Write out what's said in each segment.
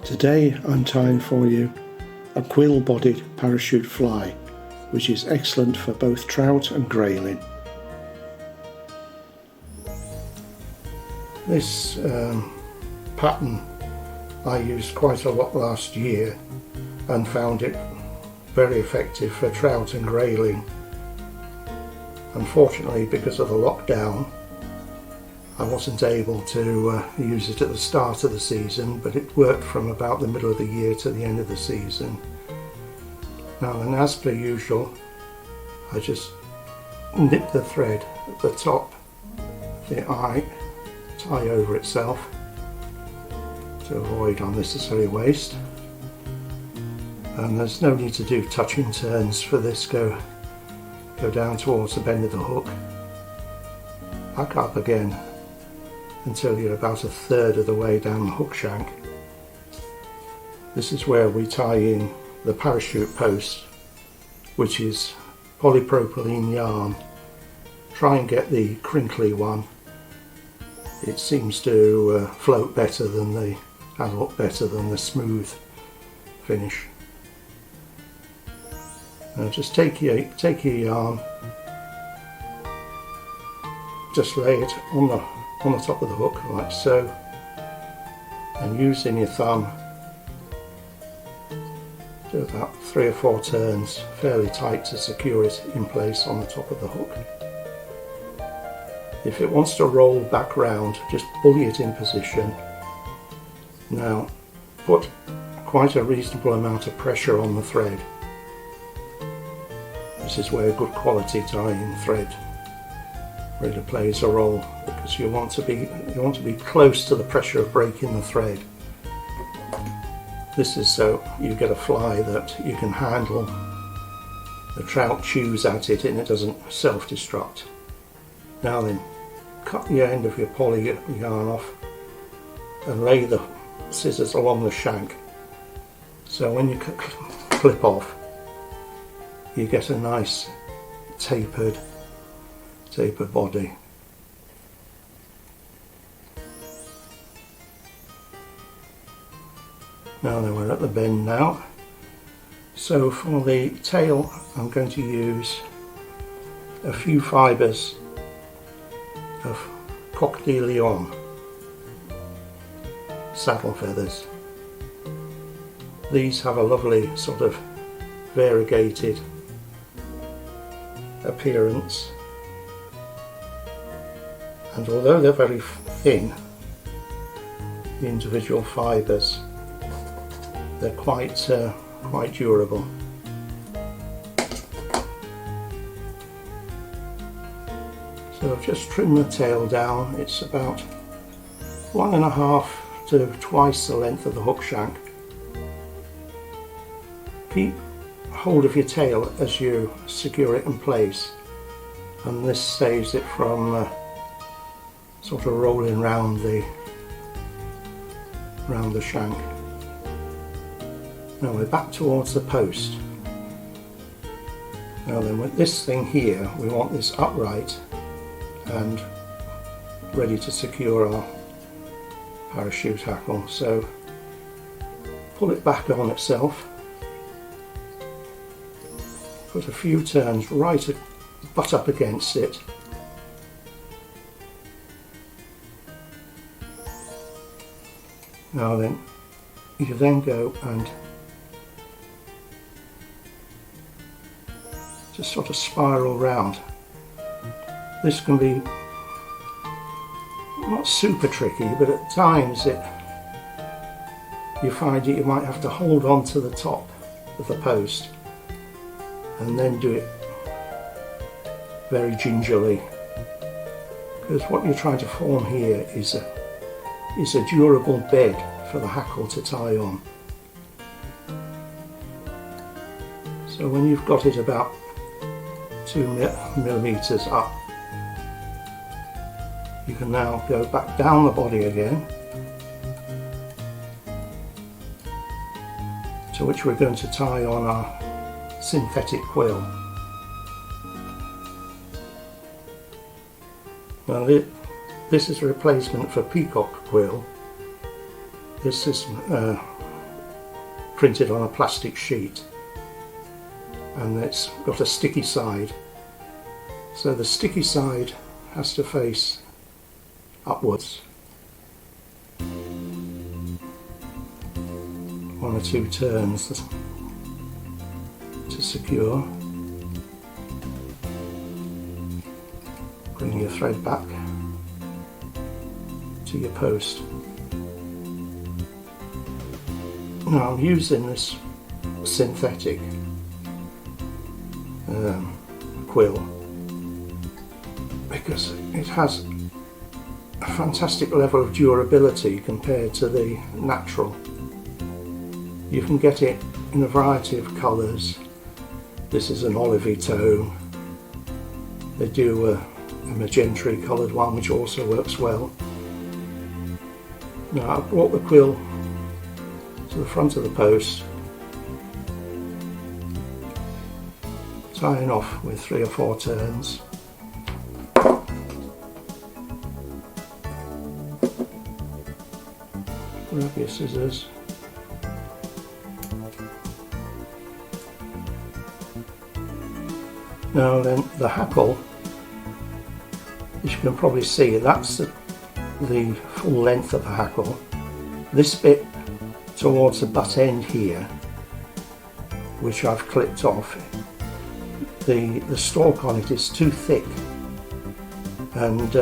Today I'm tying for you a quill-bodied parachute fly, which is excellent for both trout and grayling. This pattern I used quite a lot last year and found it very effective for trout and grayling. Unfortunately, because of the lockdown, I wasn't able to use it at the start of the season, but it worked from about the middle of the year to the end of the season. Now, and as per usual, I just nip the thread at the top of the eye, tie over itself to avoid unnecessary waste. And there's no need to do touching turns for this. Go down towards the bend of the hook, back up again until you're about a third of the way down the hook shank. This is where we tie in the parachute post, which is polypropylene yarn. Try and get the crinkly one. It seems to float better than and look better than the smooth finish. Now just take your yarn, just lay it on the top of the hook like so, and using your thumb, do about 3 or 4 turns fairly tight to secure it in place on the top of the hook. If it wants to roll back round, just bully it in position. Now put quite a reasonable amount of pressure on the thread. This is where good quality tying thread really plays a role, because you want to be close to the pressure of breaking the thread. This is so you get a fly that you can handle. The trout chews at it and it doesn't self-destruct. Now then, cut the end of your poly yarn off and lay the scissors along the shank, so when you clip off you get a nice tapered body. Now then, we're at the bend now. So for the tail I'm going to use a few fibres of coq de lion saddle feathers. These have a lovely sort of variegated appearance, and although they're very thin, the individual fibres, they're quite durable. So I've just trimmed the tail down. It's about 1.5 to twice the length of the hook shank. Keep hold of your tail as you secure it in place, and this saves it from sort of rolling round the shank. Now we're back towards the post. Now then, with this thing here, we want this upright and ready to secure our parachute hackle. So pull it back on itself, put a few turns butt up against it, now then you then go and just sort of spiral round. This can be not super tricky, but at times you find that you might have to hold on to the top of the post and then do it very gingerly, because what you're trying to form here is a durable bed for the hackle to tie on. So when you've got it about 2 millimeters up, you can now go back down the body again, to which we're going to tie on our synthetic quill. Now this is a replacement for peacock quill. This is printed on a plastic sheet, and it's got a sticky side. So the sticky side has to face upwards. 1 or 2 turns to secure. Bring your thread back to your post. Now I'm using this synthetic quill because it has a fantastic level of durability compared to the natural. You can get it in a variety of colours. This is an olivey tone. They do a magenta coloured one which also works well. Now I've brought the quill to the front of the post, tying off with 3 or 4 turns. Grab your scissors. Now then, the hackle, as you can probably see, that's the full length of the hackle. This bit towards the butt end here, which I've clipped off, the stalk on it is too thick, and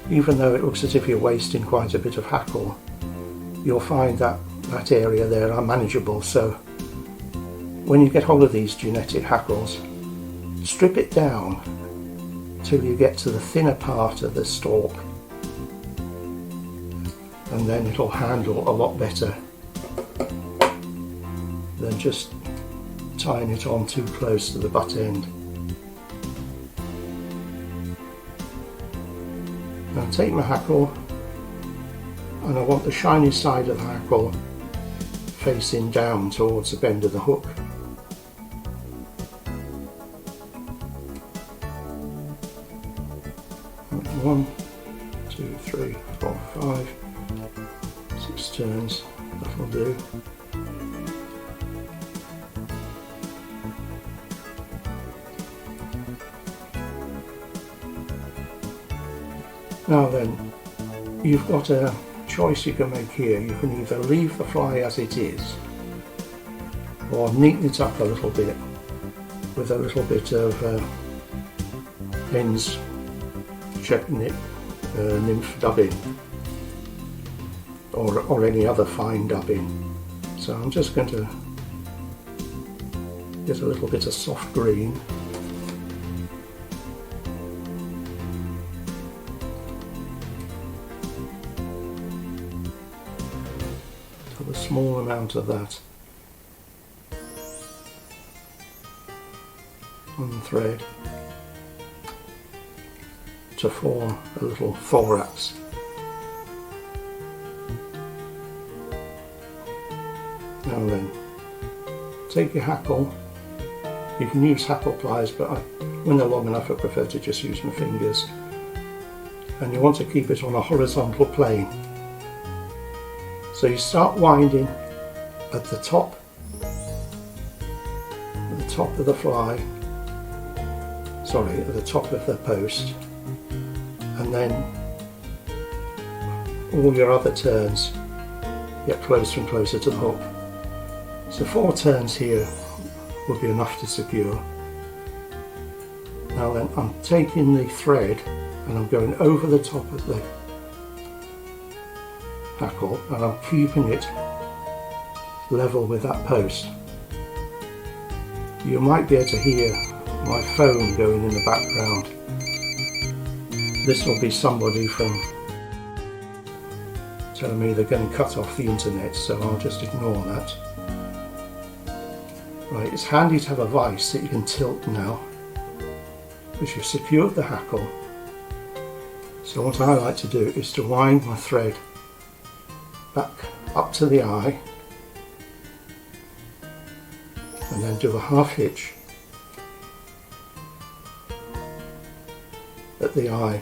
even though it looks as if you're wasting quite a bit of hackle, you'll find that that area there are manageable. So when you get hold of these genetic hackles, strip it down till you get to the thinner part of the stalk, and then it'll handle a lot better than just tying it on too close to the butt end. Now take my hackle, and I want the shiny side of the hackle facing down towards the bend of the hook. One, 2, 3, 4, 5, 6 turns, that'll do. Now then, you've got a choice you can make here. You can either leave the fly as it is, or neaten it up a little bit with a little bit of Hens nymph dubbing, or any other fine dubbing. So I'm just going to get a little bit of soft green. A small amount of that on the thread to form a little thorax. Now then, take your hackle. You can use hackle pliers, but when they're long enough I prefer to just use my fingers, and you want to keep it on a horizontal plane. So you start winding at the top of the fly, at the top of the post, and then all your other turns get closer and closer to the hook. So 4 turns here will be enough to secure. Now then, I'm taking the thread and I'm going over the top of the hackle, and I'm keeping it level with that post. You might be able to hear my phone going in the background. This will be somebody from telling me they're going to cut off the internet, so I'll just ignore that. Right, it's handy to have a vice that you can tilt now, because you've secured the hackle. So what I like to do is to wind my thread back up to the eye, and then do a half hitch at the eye.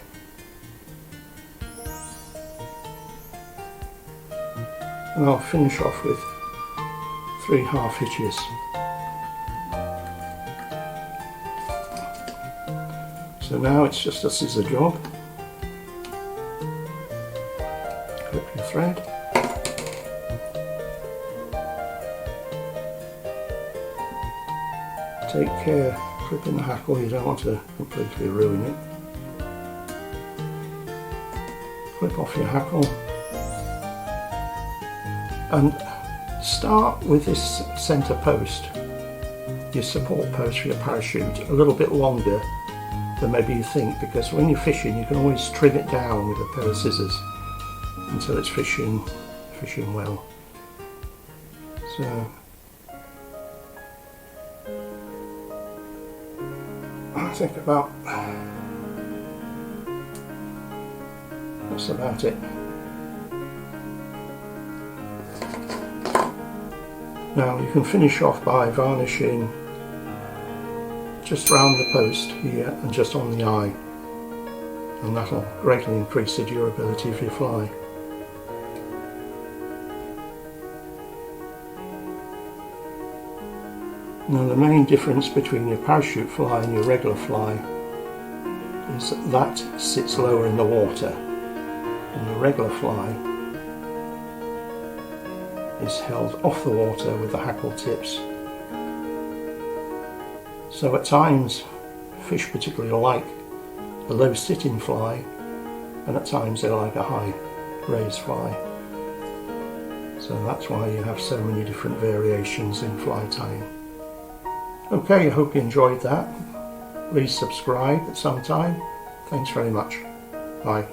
And I'll finish off with 3 half hitches. So now it's just a scissor job. Clip your thread. Take care clipping the hackle, you don't want to completely ruin it. Clip off your hackle and start with this centre post, your support post for your parachute, a little bit longer than maybe you think, because when you're fishing you can always trim it down with a pair of scissors until it's fishing well. So I think that's about it. Now you can finish off by varnishing just round the post here and just on the eye, and that'll greatly increase the durability of your fly. Now the main difference between your parachute fly and your regular fly is that sits lower in the water, and the regular fly is held off the water with the hackle tips. So at times fish particularly like a low sitting fly, and at times they like a high raised fly. So that's why you have so many different variations in fly tying. Okay, I hope you enjoyed that. Please subscribe at some time. Thanks very much. Bye.